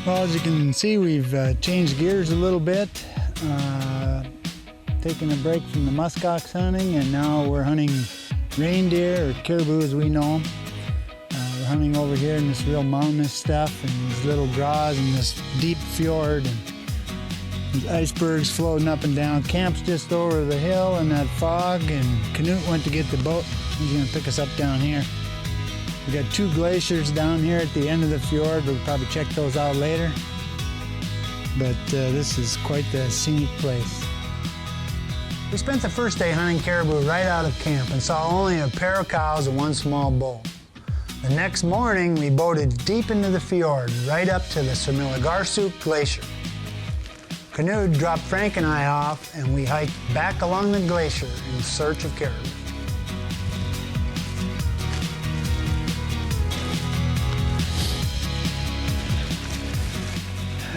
Well, as you can see, we've changed gears a little bit, taking a break from the muskox hunting, and now we're hunting reindeer, or caribou as we know them. We're hunting over here in this real mountainous stuff, and these little draws in this deep fjord, and these icebergs floating up and down. Camp's just over the hill in that fog, and Canute went to get the boat. He's gonna pick us up down here. We got 2 glaciers down here at the end of the fjord. We'll probably check those out later. But this is quite the scenic place. We spent the first day hunting caribou right out of camp and saw only a pair of cows and 1 small bull. The next morning, we boated deep into the fjord, right up to the Sumilagarsuk Glacier. Canute dropped Frank and I off, and we hiked back along the glacier in search of caribou.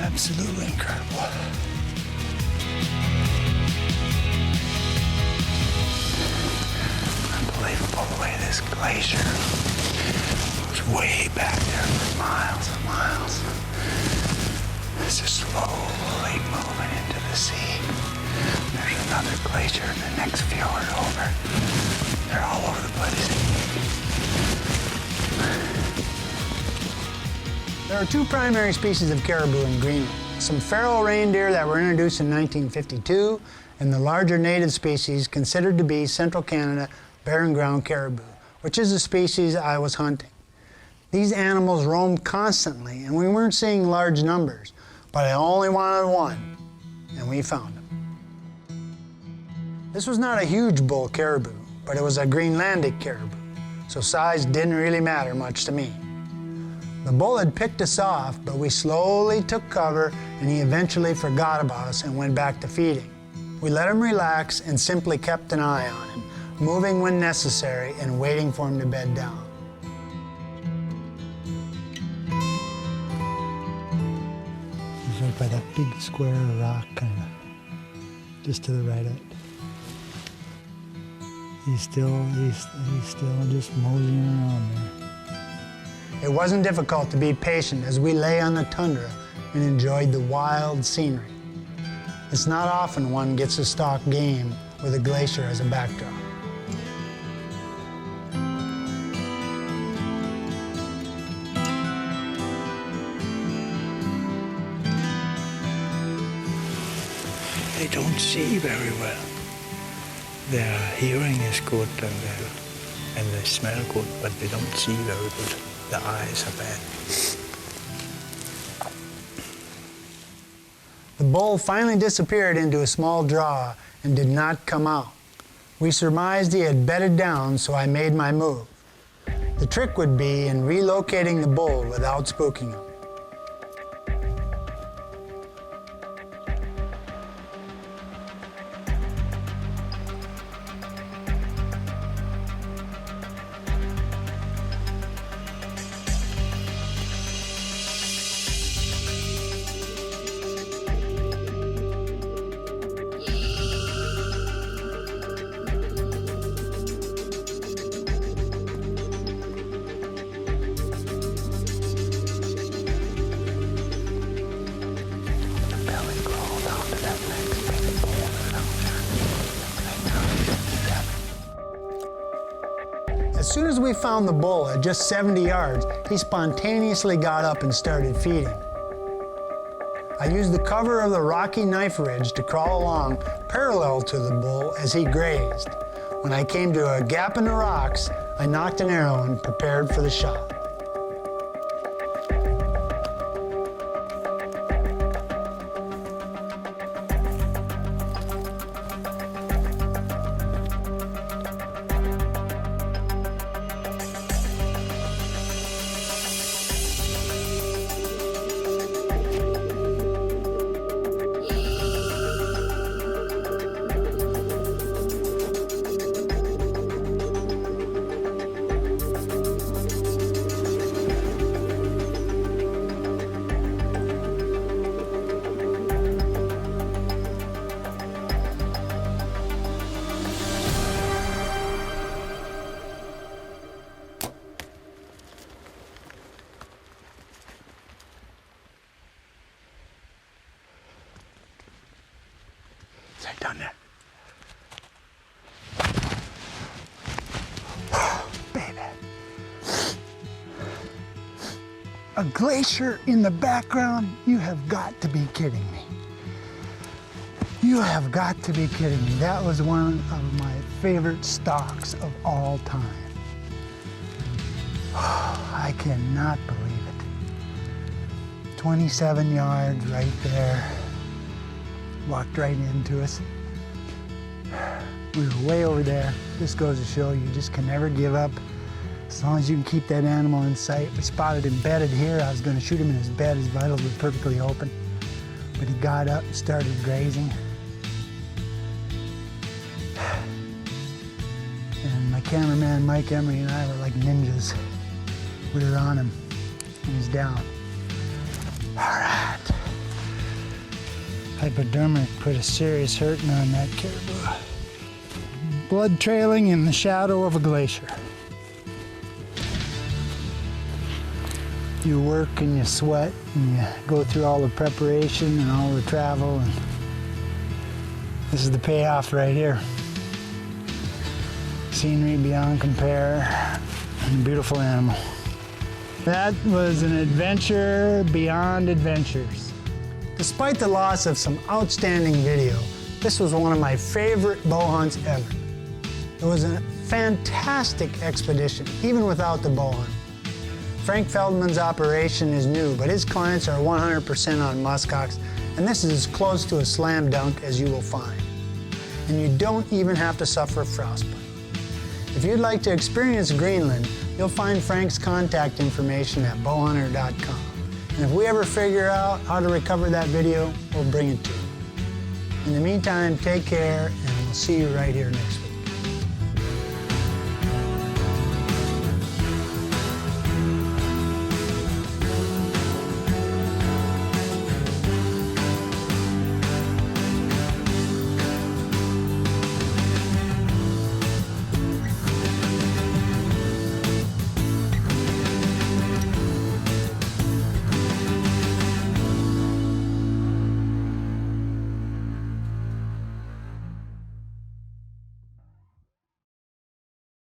Absolutely incredible. Unbelievable the way this glacier goes way back there for miles and miles. It's just slowly moving into the sea. There's another glacier in the next fjord over. They're all over the place. There are 2 primary species of caribou in Greenland. Some feral reindeer that were introduced in 1952, and the larger native species considered to be Central Canada barren ground caribou, which is the species I was hunting. These animals roamed constantly, and we weren't seeing large numbers, but I only wanted 1, and we found him. This was not a huge bull caribou, but it was a Greenlandic caribou, so size didn't really matter much to me. The bull had picked us off, but we slowly took cover, and he eventually forgot about us and went back to feeding. We let him relax and simply kept an eye on him, moving when necessary and waiting for him to bed down. He's right by that big square of rock, kind of, just to the right of it. He's still just moseying around there. It wasn't difficult to be patient as we lay on the tundra and enjoyed the wild scenery. It's not often one gets to stalk game with a glacier as a backdrop. They don't see very well. Their hearing is good and they smell good, but they don't see very good. The eyes are bad. The bull finally disappeared into a small draw and did not come out. We surmised he had bedded down, so I made my move. The trick would be in relocating the bull without spooking him. As soon as we found the bull at just 70 yards, he spontaneously got up and started feeding. I used the cover of the rocky knife ridge to crawl along parallel to the bull as he grazed. When I came to a gap in the rocks, I knocked an arrow and prepared for the shot. down there. Baby. A glacier in the background? You have got to be kidding me. You have got to be kidding me. That was one of my favorite stalks of all time. I cannot believe it. 27 yards right there. Walked right into us. We were way over there. This goes to show you just can never give up. As long as you can keep that animal in sight. We spotted him bedded here. I was going to shoot him in his bed. His vitals were perfectly open. But he got up and started grazing. And my cameraman, Mike Emery, and I were like ninjas. We were on him, and he's down. All right. Hypodermic put a serious hurting on that caribou. Blood trailing in the shadow of a glacier. You work and you sweat and you go through all the preparation and all the travel, and this is the payoff right here. Scenery beyond compare, and a beautiful animal. That was an adventure beyond adventures. Despite the loss of some outstanding video, this was one of my favorite bow hunts ever. It was a fantastic expedition, even without the bow hunt. Frank Feldmann's operation is new, but his clients are 100% on muskox, and this is as close to a slam dunk as you will find. And you don't even have to suffer frostbite. If you'd like to experience Greenland, you'll find Frank's contact information at bowhunter.com. And if we ever figure out how to recover that video, we'll bring it to you. In the meantime, take care, and we'll see you right here next week.